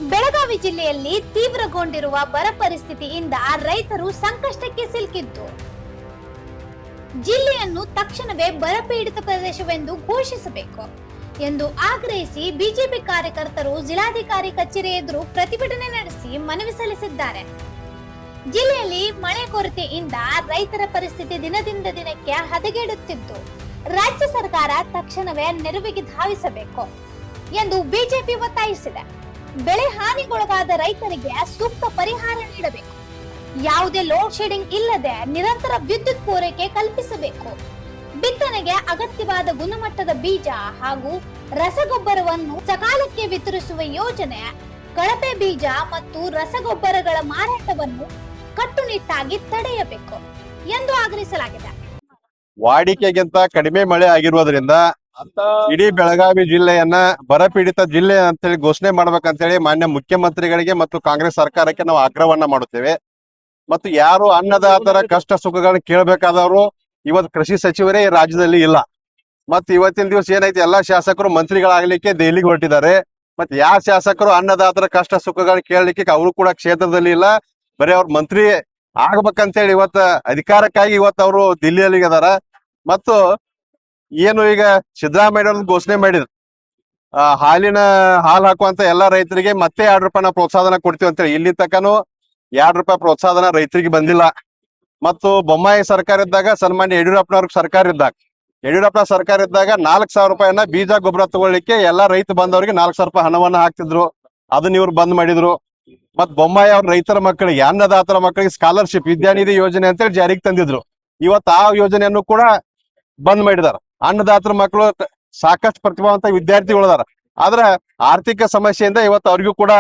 ಬೆಳಗಾವಿ ಜಿಲ್ಲೆಯಲ್ಲಿ ತೀವ್ರಗೊಂಡಿರುವ ಬರ ಪರಿಸ್ಥಿತಿಯಿಂದ ರೈತರು ಸಂಕಷ್ಟಕ್ಕೆ ಸಿಲುಕಿದ್ದು, ಜಿಲ್ಲೆಯನ್ನು ತಕ್ಷಣವೇ ಬರಪೀಡಿತ ಪ್ರದೇಶವೆಂದು ಘೋಷಿಸಬೇಕು ಎಂದು ಆಗ್ರಹಿಸಿ ಬಿಜೆಪಿ ಕಾರ್ಯಕರ್ತರು ಜಿಲ್ಲಾಧಿಕಾರಿ ಕಚೇರಿ ಎದುರು ಪ್ರತಿಭಟನೆ ನಡೆಸಿ ಮನವಿ ಸಲ್ಲಿಸಿದ್ದಾರೆ. ಜಿಲ್ಲೆಯಲ್ಲಿ ಮಳೆ ಕೊರತೆಯಿಂದ ರೈತರ ಪರಿಸ್ಥಿತಿ ದಿನದಿಂದ ದಿನಕ್ಕೆ ಹದಗೆಡುತ್ತಿದ್ದು, ರಾಜ್ಯ ಸರ್ಕಾರ ತಕ್ಷಣವೇ ನೆರವಿಗೆ ಧಾವಿಸಬೇಕು ಎಂದು ಬಿಜೆಪಿ ಒತ್ತಾಯಿಸಿದೆ. ಬೆಳೆ ಹಾನಿಗೊಳಗಾದ ರೈತರಿಗೆ ಸೂಕ್ತ ಪರಿಹಾರ ನೀಡಬೇಕು. ಯಾವುದೇ ಲೋಡ್ ಶೆಡ್ಡಿಂಗ್ ಇಲ್ಲದೆ ನಿರಂತರ ವಿದ್ಯುತ್ ಪೂರೈಕೆ ಕಲ್ಪಿಸಬೇಕು. ಬಿತ್ತನೆಗೆ ಅಗತ್ಯವಾದ ಗುಣಮಟ್ಟದ ಬೀಜ ಹಾಗೂ ರಸಗೊಬ್ಬರವನ್ನು ಸಕಾಲಕ್ಕೆ ವಿತರಿಸುವ ಯೋಜನೆ, ಕಳಪೆ ಬೀಜ ಮತ್ತು ರಸಗೊಬ್ಬರಗಳ ಮಾರಾಟವನ್ನು ಕಟ್ಟುನಿಟ್ಟಾಗಿ ತಡೆಯಬೇಕು ಎಂದು ಆಗ್ರಹಿಸಲಾಗಿದೆ. ವಾಡಿಕೆಗಿಂತ ಕಡಿಮೆ ಮಳೆ ಆಗಿರುವುದರಿಂದ ಇಡೀ ಬೆಳಗಾವಿ ಜಿಲ್ಲೆಯನ್ನ ಬರಪೀಡಿತ ಜಿಲ್ಲೆ ಅಂತೇಳಿ ಘೋಷಣೆ ಮಾಡ್ಬೇಕಂತೇಳಿ ಮಾನ್ಯ ಮುಖ್ಯಮಂತ್ರಿಗಳಿಗೆ ಮತ್ತು ಕಾಂಗ್ರೆಸ್ ಸರ್ಕಾರಕ್ಕೆ ನಾವು ಆಗ್ರಹವನ್ನ ಮಾಡುತ್ತೇವೆ. ಮತ್ತು ಯಾರು ಅನ್ನದಾತರ ಕಷ್ಟ ಸುಖಗಳನ್ನ ಕೇಳಬೇಕಾದವರು ಇವತ್ತು ಕೃಷಿ ಸಚಿವರೇ ಈ ರಾಜ್ಯದಲ್ಲಿ ಇಲ್ಲ. ಮತ್ತೆ ಇವತ್ತಿನ ದಿವಸ ಏನೈತಿ, ಎಲ್ಲಾ ಶಾಸಕರು ಮಂತ್ರಿಗಳಾಗ್ಲಿಕ್ಕೆ ದೆಹಲಿಗೆ ಹೊರಟಿದ್ದಾರೆ. ಮತ್ತೆ ಯಾವ ಶಾಸಕರು ಅನ್ನದಾತರ ಕಷ್ಟ ಸುಖಗಳನ್ನ ಕೇಳಲಿಕ್ಕೆ ಅವರು ಕೂಡ ಕ್ಷೇತ್ರದಲ್ಲಿ ಇಲ್ಲ. ಬರೀ ಅವ್ರ ಮಂತ್ರಿ ಆಗ್ಬೇಕಂತೇಳಿ ಇವತ್ತ ಅಧಿಕಾರಕ್ಕಾಗಿ ಇವತ್ತು ಅವರು ದಿಲ್ಲಿಯಲ್ಲಿ ಅದಾರ. ಮತ್ತು ಏನು ಈಗ ಸಿದ್ದರಾಮಯ್ಯ ಅವ್ರದ್ದು ಘೋಷಣೆ ಮಾಡಿದ್ರು, ಹಾಲು ಹಾಕುವಂತ ಎಲ್ಲಾ ರೈತರಿಗೆ ಮತ್ತೆ ₹2 ಪ್ರೋತ್ಸಾಹನ ಕೊಡ್ತೀವಿ ಅಂತೇಳಿ. ಇಲ್ಲಿ ತನಕನು ₹2 ಪ್ರೋತ್ಸಾಹನ ರೈತರಿಗೆ ಬಂದಿಲ್ಲ. ಮತ್ತು ಬೊಮ್ಮಾಯಿ ಸರ್ಕಾರ ಇದ್ದಾಗ, ಸನ್ಮಾನ್ಯ ಯಡಿಯೂರಪ್ಪನವ್ರ ಸರ್ಕಾರ ಇದ್ದಾಗ, ಯಡಿಯೂರಪ್ಪ ಸರ್ಕಾರ ಇದ್ದಾಗ ₹4,000 ಬೀಜ ಗೊಬ್ಬರ ತಗೊಳ್ಳಿಕ್ಕೆ ಎಲ್ಲಾ ರೈತ ಬಂದವರಿಗೆ ₹4,000 ಹಣವನ್ನ ಹಾಕ್ತಿದ್ರು. ಅದನ್ನ ಇವ್ರು ಬಂದ್ ಮಾಡಿದ್ರು. ಮತ್ ಬೊಮ್ಮಾಯಿ ಅವ್ರ ರೈತರ ಮಕ್ಕಳಿಗೆ, ಅನ್ನದಾತರ ಮಕ್ಕಳಿಗೆ ಸ್ಕಾಲರ್ಶಿಪ್ ವಿದ್ಯಾನಿಧಿ ಯೋಜನೆ ಅಂತೇಳಿ ಜಾರಿಗೆ ತಂದಿದ್ರು. ಇವತ್ತು ಆ ಯೋಜನೆಯನ್ನು ಕೂಡ ಬಂದ್ ಮಾಡಿದಾರ. ಅನ್ನದಾತರ ಮಕ್ಕಳು ಸಾಕಷ್ಟು ಪ್ರತಿಭಾವಂತ ವಿದ್ಯಾರ್ಥಿಗಳಿದಾರ. ಆದ್ರ ಆರ್ಥಿಕ ಸಮಸ್ಯೆಯಿಂದ ಇವತ್ತು ಅವ್ರಿಗೂ ಕೂಡ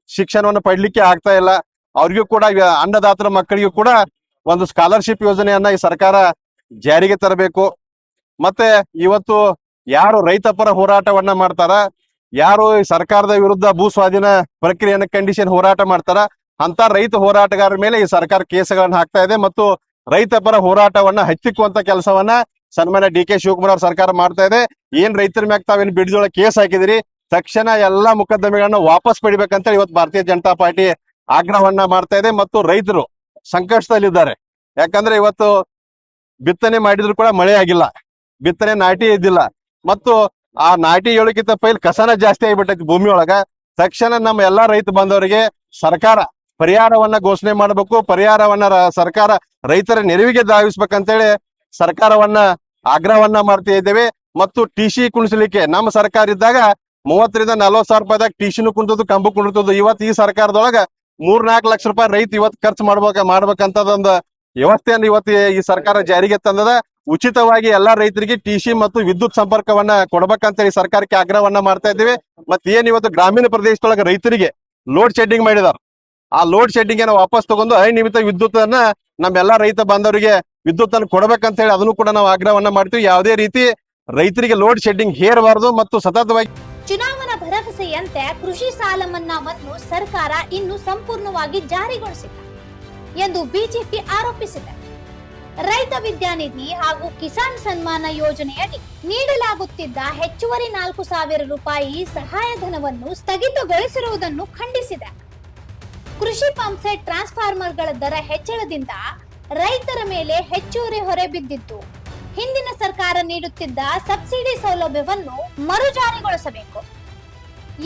ಶಿಕ್ಷಣವನ್ನು ಪಡ್ಲಿಕ್ಕೆ ಆಗ್ತಾ ಇಲ್ಲ. ಅವ್ರಿಗೂ ಕೂಡ ಅನ್ನದಾತರ ಮಕ್ಕಳಿಗೂ ಕೂಡ ಒಂದು ಸ್ಕಾಲರ್ಶಿಪ್ ಯೋಜನೆಯನ್ನ ಈ ಸರ್ಕಾರ ಜಾರಿಗೆ ತರಬೇಕು. ಮತ್ತೆ ಇವತ್ತು ಯಾರು ರೈತ ಪರ ಹೋರಾಟವನ್ನ ಮಾಡ್ತಾರ, ಯಾರು ಈ ಸರ್ಕಾರದ ವಿರುದ್ಧ ಭೂ ಸ್ವಾಧೀನ ಪ್ರಕ್ರಿಯೆಯನ್ನ ಕಂಡೀಷನ್ ಹೋರಾಟ ಮಾಡ್ತಾರ, ಅಂತ ರೈತ ಹೋರಾಟಗಾರರ ಮೇಲೆ ಈ ಸರ್ಕಾರ ಕೇಸುಗಳನ್ನ ಹಾಕ್ತಾ ಇದೆ. ಮತ್ತು ರೈತ ಪರ ಹೋರಾಟವನ್ನ ಹತ್ತಿಕ್ಕುವಂತ ಕೆಲಸವನ್ನ ಸನ್ಮಾನ್ಯ ಡಿ.ಕೆ. ಶಿವಕುಮಾರ್ ಅವ್ರ ಸರ್ಕಾರ ಮಾಡ್ತಾ ಇದೆ. ಏನ್ ರೈತರ ಮ್ಯಾಗ ತಾವೇನ್ ಬಿಡ್ಜೋಳ ಕೇಸ್ ಹಾಕಿದಿರಿ, ತಕ್ಷಣ ಎಲ್ಲಾ ಮೊಕದ್ದಮೆಗಳನ್ನ ವಾಪಸ್ ಪಡಿಬೇಕಂತ ಇವತ್ತು ಭಾರತೀಯ ಜನತಾ ಪಾರ್ಟಿ ಆಗ್ರಹವನ್ನ ಮಾಡ್ತಾ ಇದೆ. ಮತ್ತು ರೈತರು ಸಂಕಷ್ಟದಲ್ಲಿದ್ದಾರೆ. ಯಾಕಂದ್ರೆ ಇವತ್ತು ಬಿತ್ತನೆ ಮಾಡಿದ್ರು ಕೂಡ ಮಳೆ ಆಗಿಲ್ಲ, ಬಿತ್ತನೆ ನಾಟಿ ಇದ್ದಿಲ್ಲ. ಮತ್ತು ಆ ನಾಟಿ ಏಳಕ್ಕಿಂತ ಪೈಲ್ ಕಸನ ಜಾಸ್ತಿ ಆಗಿಬಿಟ್ಟೈತಿ ಭೂಮಿ ಒಳಗ. ತಕ್ಷಣ ನಮ್ಮ ಎಲ್ಲಾ ರೈತ ಬಂದವರಿಗೆ ಸರ್ಕಾರ ಪರಿಹಾರವನ್ನ ಘೋಷಣೆ ಮಾಡಬೇಕು. ಪರಿಹಾರವನ್ನ ಸರ್ಕಾರ ರೈತರ ನೆರವಿಗೆ ಧಾವಿಸ್ಬೇಕಂತೇಳಿ ಸರ್ಕಾರವನ್ನ ಆಗ್ರಹವನ್ನ ಮಾಡ್ತಾ ಇದ್ದೇವೆ. ಮತ್ತು ಟಿಸಿ ಕುಣಿಸ್ಲಿಕ್ಕೆ ನಮ್ಮ ಸರ್ಕಾರ ಇದ್ದಾಗ 30ರಿಂದ 40 ಸಾವಿರ ರೂಪಾಯಿದಾಗ ಟಿಸಿನೂ ಕುಂತದ್ದು, ಕಂಬು ಕುಂತದ್ದು. ಇವತ್ತು ಈ ಸರ್ಕಾರದೊಳಗ 3-4 ಲಕ್ಷ ರೂಪಾಯಿ ರೈತ ಇವತ್ತು ಖರ್ಚು ಮಾಡ್ಬೇಕಂತದೊಂದು ವ್ಯವಸ್ಥೆಯನ್ನು ಇವತ್ತು ಈ ಸರ್ಕಾರ ಜಾರಿಗೆ ತಂದದ. ಉಚಿತವಾಗಿ ಎಲ್ಲಾ ರೈತರಿಗೆ ಟಿಸಿ ಮತ್ತು ವಿದ್ಯುತ್ ಸಂಪರ್ಕವನ್ನ ಕೊಡ್ಬೇಕಂತೇಳಿ ಸರ್ಕಾರಕ್ಕೆ ಆಗ್ರಹವನ್ನ ಮಾಡ್ತಾ ಇದ್ದೇವೆ. ಮತ್ತೆ ಏನ್ ಇವತ್ತು ಗ್ರಾಮೀಣ ಪ್ರದೇಶದೊಳಗ ರೈತರಿಗೆ ಲೋಡ್ ಶೆಡ್ಡಿಂಗ್ ಮಾಡಿದಾರ, ಆ ಲೋಡ್ ಶೆಡ್ಡಿಂಗ್ ಅನ್ನ ವಾಪಸ್ ತಗೊಂಡು ಅನಿಯಮಿತ ವಿದ್ಯುತ್ ಅನ್ನ ನಮ್ಮೆಲ್ಲಾ ರೈತ ಬಾಂಧವರಿಗೆ ವಿದ್ಯುತ್ ಅನ್ನು ಕೊಡ್ಬೇಕಂತ ಹೇಳಿ ಅದನ್ನು ಕೂಡ ನಾವು ಆಗ್ರಹವನ್ನ ಮಾಡ್ತೀವಿ. ಯಾವುದೇ ರೀತಿ ರೈತರಿಗೆ ಲೋಡ್ ಶೆಡ್ಡಿಂಗ್ ಹೇರಬಾರದು. ಮತ್ತು ಸತತವಾಗಿ ಚುನಾವಣಾ ಭರವಸೆಯಂತೆ ಕೃಷಿ ಸಾಲ ಮನ್ನಾವನ್ನು ಸರ್ಕಾರ ಇನ್ನು ಸಂಪೂರ್ಣವಾಗಿ ಜಾರಿಗೊಳಿಸಿಲ್ಲ ಎಂದು ಬಿಜೆಪಿ ಆರೋಪಿಸಿದೆ. ರೈತ ವಿದ್ಯಾನಿಧಿ ಹಾಗೂ ಕಿಸಾನ್ ಸನ್ಮಾನ ಯೋಜನೆಯಡಿ ನೀಡಲಾಗುತ್ತಿದ್ದ ಹೆಚ್ಚುವರಿ ₹4,000 ಸಹಾಯಧನವನ್ನು ಸ್ಥಗಿತಗೊಳಿಸಿರುವುದನ್ನು ಖಂಡಿಸಿದೆ. ಕೃಷಿ ಪಂಪ್ಸೆಟ್ ಟ್ರಾನ್ಸ್ಫಾರ್ಮರ್ಗಳ ದರ ಹೆಚ್ಚಳದಿಂದ ರೈತರ ಮೇಲೆ ಹೆಚ್ಚುವರಿ ಹೊರೆ ಬಿದ್ದಿದ್ದು, ಹಿಂದಿನ ಸರ್ಕಾರ ನೀಡುತ್ತಿದ್ದ ಸಬ್ಸಿಡಿ ಸೌಲಭ್ಯವನ್ನು ಮರುಜಾರಿಗೊಳಿಸಬೇಕು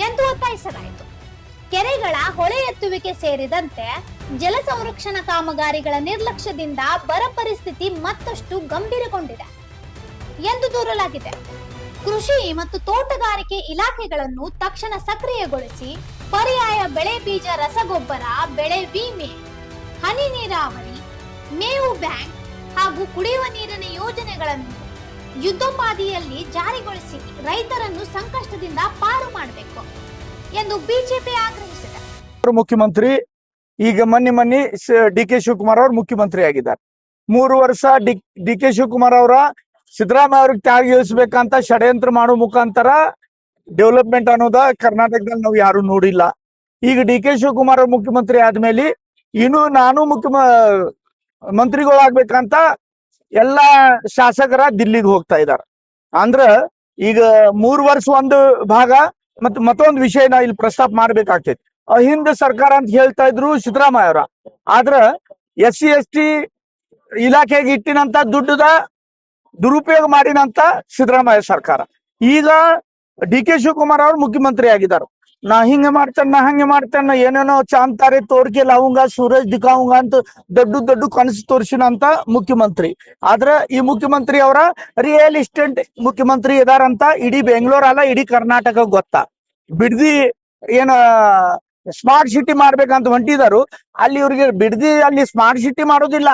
ಎಂದು ಒತ್ತಾಯಿಸಲಾಯಿತು. ಕೆರೆಗಳ ಹೊಳೆ ಎತ್ತುವಿಕೆ ಸೇರಿದಂತೆ ಜಲ ಸಂರಕ್ಷಣಾ ಕಾಮಗಾರಿಗಳ ನಿರ್ಲಕ್ಷ್ಯದಿಂದ ಬರ ಪರಿಸ್ಥಿತಿ ಮತ್ತಷ್ಟು ಗಂಭೀರಗೊಂಡಿದೆ ಎಂದು ದೂರಲಾಗಿದೆ. ಕೃಷಿ ಮತ್ತು ತೋಟಗಾರಿಕೆ ಇಲಾಖೆಗಳನ್ನು ತಕ್ಷಣ ಸಕ್ರಿಯಗೊಳಿಸಿ ಪರ್ಯಾಯ ಬೆಳೆ ಬೀಜ, ರಸಗೊಬ್ಬರ, ಬೆಳೆ ವಿಮೆ, ಹನಿ ನೀರಾವರಿ, ಮೇವು ಬ್ಯಾಂಕ್ ಹಾಗೂ ಕುಡಿಯುವ ನೀರಿನ ಯೋಜನೆಗಳನ್ನು ಯುದ್ಧೋಪಾದಿಯಲ್ಲಿ ಜಾರಿಗೊಳಿಸಿ ರೈತರನ್ನು ಸಂಕಷ್ಟದಿಂದ ಪಾರು ಮಾಡಬೇಕು ಎಂದು ಬಿಜೆಪಿ ಆಗ್ರಹಿಸಿದೆ. ಮುಖ್ಯಮಂತ್ರಿ ಈಗ ಮೊನ್ನೆ ಡಿ.ಕೆ. ಶಿವಕುಮಾರ್ ಅವರು ಮುಖ್ಯಮಂತ್ರಿ ಆಗಿದ್ದಾರೆ. 3 ವರ್ಷ ಡಿ.ಕೆ. ಶಿವಕುಮಾರ್ ಅವರ ಸಿದ್ದರಾಮಯ್ಯ ಅವ್ರಿಗೆ ತ್ಯಾಗಗೊಳಿಸ್ಬೇಕಂತ ಷಡ್ಯಂತ್ರ ಮಾಡೋ ಮುಖಾಂತರ ಡೆವಲಪ್ಮೆಂಟ್ ಅನ್ನೋದ ಕರ್ನಾಟಕದಲ್ಲಿ ನಾವು ಯಾರು ನೋಡಿಲ್ಲ. ಈಗ ಡಿ.ಕೆ. ಶಿವಕುಮಾರ್ ಅವ್ರ ಮುಖ್ಯಮಂತ್ರಿ ಆದ್ಮೇಲೆ ಇನ್ನು ನಾನು ಮಂತ್ರಿಗಳಾಗ್ಬೇಕಂತ ಎಲ್ಲಾ ಶಾಸಕರ ದಿಲ್ಲಿಗೆ ಹೋಗ್ತಾ ಇದ್ದಾರೆ. ಅಂದ್ರ ಈಗ 3 ವರ್ಷ ಒಂದು ಭಾಗ, ಮತ್ತೊಂದು ವಿಷಯ ನಾ ಇಲ್ಲಿ ಪ್ರಸ್ತಾಪ ಮಾಡ್ಬೇಕಾಗ್ತೈತಿ. ಅಹಿಂದ ಸರ್ಕಾರ ಅಂತ ಹೇಳ್ತಾ ಇದ್ರು ಸಿದ್ದರಾಮಯ್ಯ ಅವರ. ಆದ್ರ SC ST ಇಲಾಖೆಗೆ ಇಟ್ಟಿನಂತ ದುಡ್ಡದ ದುರುಪಯೋಗ ಮಾಡಿನಂತ ಸಿದ್ದರಾಮಯ್ಯ ಸರ್ಕಾರ. ಈಗ DK ಶಿವಕುಮಾರ್ ಅವರು ಮುಖ್ಯಮಂತ್ರಿ ಆಗಿದ್ದಾರೆ. ನಾ ಹಿಂಗೆ ಮಾಡ್ತೇನೆ, ನಾ ಹಂಗೆ ಮಾಡ್ತೇನೆ, ಏನೇನೋ ಚಾಂತಾರೆ ತೋರ್ಕೆ ಲಾವುಂಗ ಸೂರಜ್ ದಿಖಾವುಂಗ ಅಂತ ದೊಡ್ಡ ಕನಸು ತೋರಿಸಿನಂತ ಮುಖ್ಯಮಂತ್ರಿ. ಆದ್ರ ಈ ಮುಖ್ಯಮಂತ್ರಿ ಅವರ ರಿಯಲ್ ಎಸ್ಟೇಟ್ ಮುಖ್ಯಮಂತ್ರಿ ಇದಾರಂತ ಇಡೀ ಬೆಂಗಳೂರು ಅಲ್ಲ, ಇಡೀ ಕರ್ನಾಟಕ ಗೊತ್ತಾ. ಬಿಡ್ದಿ ಏನ ಸ್ಮಾರ್ಟ್ ಸಿಟಿ ಮಾಡ್ಬೇಕಂತ ಹೊಂಟಿದಾರು, ಅಲ್ಲಿ ಇವ್ರಿಗೆ ಬಿಡ್ದಿ ಅಲ್ಲಿ ಸ್ಮಾರ್ಟ್ ಸಿಟಿ ಮಾಡೋದಿಲ್ಲ,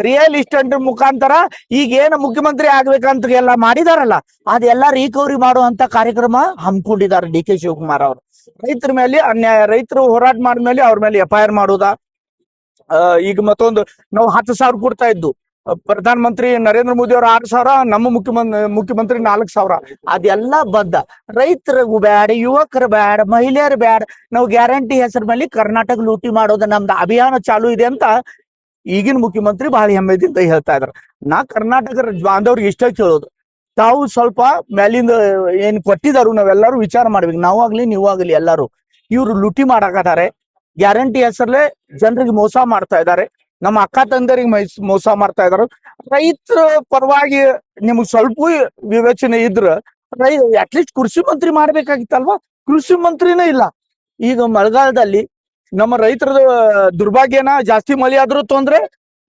ರಿಯಲ್ ಎಸ್ಟೇಟ್ ಮುಖಾಂತರ ಈಗ ಏನ್ ಮುಖ್ಯಮಂತ್ರಿ ಆಗ್ಬೇಕಂತ ಎಲ್ಲ ಮಾಡಿದಾರಲ್ಲ ಅದೆಲ್ಲ ರಿಕವರಿ ಮಾಡುವಂತ ಕಾರ್ಯಕ್ರಮ ಹಮ್ಮಿಕೊಂಡಿದ್ದಾರೆ DK ಶಿವಕುಮಾರ್ ಅವರು. ರೈತರ ಮೇಲೆ ಅನ್ಯಾಯ, ರೈತರು ಹೋರಾಟ ಮಾಡಿದ್ಮೇಲೆ ಅವ್ರ ಮೇಲೆ FIR ಮಾಡುದಾ. ಈಗ ಮತ್ತೊಂದು ನಾವು 10,000 ಕೊಡ್ತಾ ಇದ್ದು, ಪ್ರಧಾನ ಮಂತ್ರಿ ನರೇಂದ್ರ ಮೋದಿ ಅವರು 6,000, ನಮ್ಮ ಮುಖ್ಯಮಂತ್ರಿ 4,000. ಅದೆಲ್ಲ ಬದ್ಧ. ರೈತರಿಗೂ ಬ್ಯಾಡ, ಯುವಕರು ಬ್ಯಾಡ, ಮಹಿಳೆಯರು ಬ್ಯಾಡ, ನಾವು ಗ್ಯಾರಂಟಿ ಹೆಸರು ಮೇಲೆ ಕರ್ನಾಟಕ ಲೂಟಿ ಮಾಡೋದು ನಮ್ದು ಅಭಿಯಾನ ಚಾಲು ಇದೆ ಅಂತ ಈಗಿನ ಮುಖ್ಯಮಂತ್ರಿ ಬಹಳ ಹೆಮ್ಮೆದಿಂದ ಹೇಳ್ತಾ ಇದಾರೆ. ನಾ ಕರ್ನಾಟಕ ಬಾಂಧವ್ರಿಗೆ ಇಷ್ಟ ಕೇಳೋದು, ತಾವು ಸ್ವಲ್ಪ ಮೇಲಿಂದ ಏನ್ ಕೊಟ್ಟಿದಾರು ನಾವೆಲ್ಲರೂ ವಿಚಾರ ಮಾಡ್ಬೇಕು. ನಾವಾಗ್ಲಿ ನೀವಾಗ್ಲಿ ಎಲ್ಲಾರು ಇವ್ರು ಲೂಟಿ ಮಾಡಾಕತ್ತಾರೆ. ಗ್ಯಾರಂಟಿ ಹೆಸರಲ್ಲೇ ಜನರಿಗೆ ಮೋಸ ಮಾಡ್ತಾ ಇದ್ದಾರೆ, ನಮ್ಮ ಅಕ್ಕ ತಂದರಿಗೆ ಮೋಸ ಮಾಡ್ತಾ ಇದಾರೆ. ರೈತರ ಪರವಾಗಿ ನಿಮ್ಗೆ ಸ್ವಲ್ಪ ವಿವೇಚನೆ ಇದ್ರ ಅಟ್ಲೀಸ್ಟ್ ಕೃಷಿ ಮಂತ್ರಿ ಮಾಡ್ಬೇಕಾಗಿತ್ತಲ್ವಾ? ಕೃಷಿ ಮಂತ್ರಿನೇ ಇಲ್ಲ. ಈಗ ಮಳೆಗಾಲದಲ್ಲಿ ನಮ್ಮ ರೈತರ ದುರ್ಭಾಗ್ಯನ, ಜಾಸ್ತಿ ಮಳೆ ಆದ್ರೂ ತೊಂದ್ರೆ,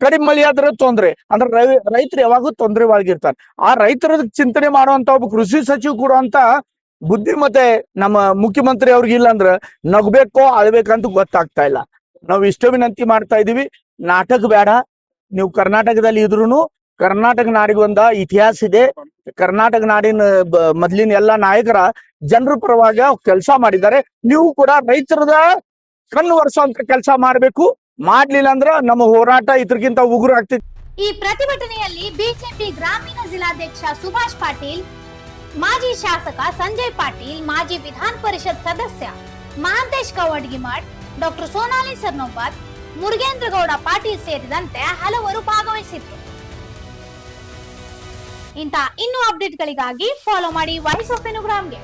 ಕಡಿಮೆ ಮಳೆ ಆದ್ರೂ ತೊಂದ್ರೆ. ಅಂದ್ರೆ ರೈತರು ಯಾವಾಗೂ ತೊಂದರೆ ಒಳಗಿರ್ತಾರೆ. ಆ ರೈತರ ಚಿಂತನೆ ಮಾಡುವಂತ ಒಬ್ಬ ಕೃಷಿ ಸಚಿವ ಕೊಡುವಂತ ಬುದ್ಧಿ ಮತ್ತೆ ನಮ್ಮ ಮುಖ್ಯಮಂತ್ರಿ ಅವ್ರಿಗೆ ಇಲ್ಲ ಅಂದ್ರ ನಗ್ಬೇಕೋ ಅಳ್ಬೇಕಂತ ಗೊತ್ತಾಗ್ತಾ ಇಲ್ಲ. ನಾವು ಇಷ್ಟ ವಿನಂತಿ ಮಾಡ್ತಾ ಇದೀವಿ, ನಾಟಕ ಬೇಡ. ನೀವು ಕರ್ನಾಟಕದಲ್ಲಿ ಇದ್ರುನು ಕರ್ನಾಟಕ ನಾಡಿಗೆ ಒಂದ ಇತಿಹಾಸ ಇದೆ. ಕರ್ನಾಟಕ ನಾಡಿನ ಮೊದ್ಲಿನ ಎಲ್ಲಾ ನಾಯಕರ ಜನರ ಪರವಾಗಿ ಕೆಲಸ ಮಾಡಿದ್ದಾರೆ. ನೀವು ಕೂಡ ರೈತರದ ಕಣ್ಣು ಒರೆಸುವಂತ ಕೆಲಸ ಮಾಡ್ಬೇಕು. ಮಾಡ್ಲಿಲ್ಲ ಅಂದ್ರ ನಮ್ಮ ಹೋರಾಟ ಇದ್ರಗಿಂತ ಉಗುರು ಆಗ್ತೈತಿ. ಈ ಪ್ರತಿಭಟನೆಯಲ್ಲಿ ಬಿಜೆಪಿ ಗ್ರಾಮೀಣ ಜಿಲ್ಲಾಧ್ಯಕ್ಷ ಸುಭಾಷ್ ಪಾಟೀಲ್, ಮಾಜಿ ಶಾಸಕ ಸಂಜಯ್ ಪಾಟೀಲ್, ಮಾಜಿ ವಿಧಾನ ಪರಿಷತ್ ಸದಸ್ಯ ಮಹಾಂತೇಶ್ ಕವಡ್ಗಿಮಠ್, ಡಾಕ್ಟರ್ ಸೋನಾಲಿ ಸರ್ನೋಬತ್, ಮುರುಗೇಂದ್ರ ಗೌಡ ಪಾಟೀಲ್ ಸೇರಿದಂತೆ ಹಲವರು ಭಾಗವಹಿಸಿದ್ರು. ಇಂಥ ಇನ್ನೂ ಅಪ್ಡೇಟ್ಗಳಿಗಾಗಿ ಫಾಲೋ ಮಾಡಿ ವಾಯ್ಸ್ ಆಫ್ ಎನುಗ್ರಾಮ್ಗೆ.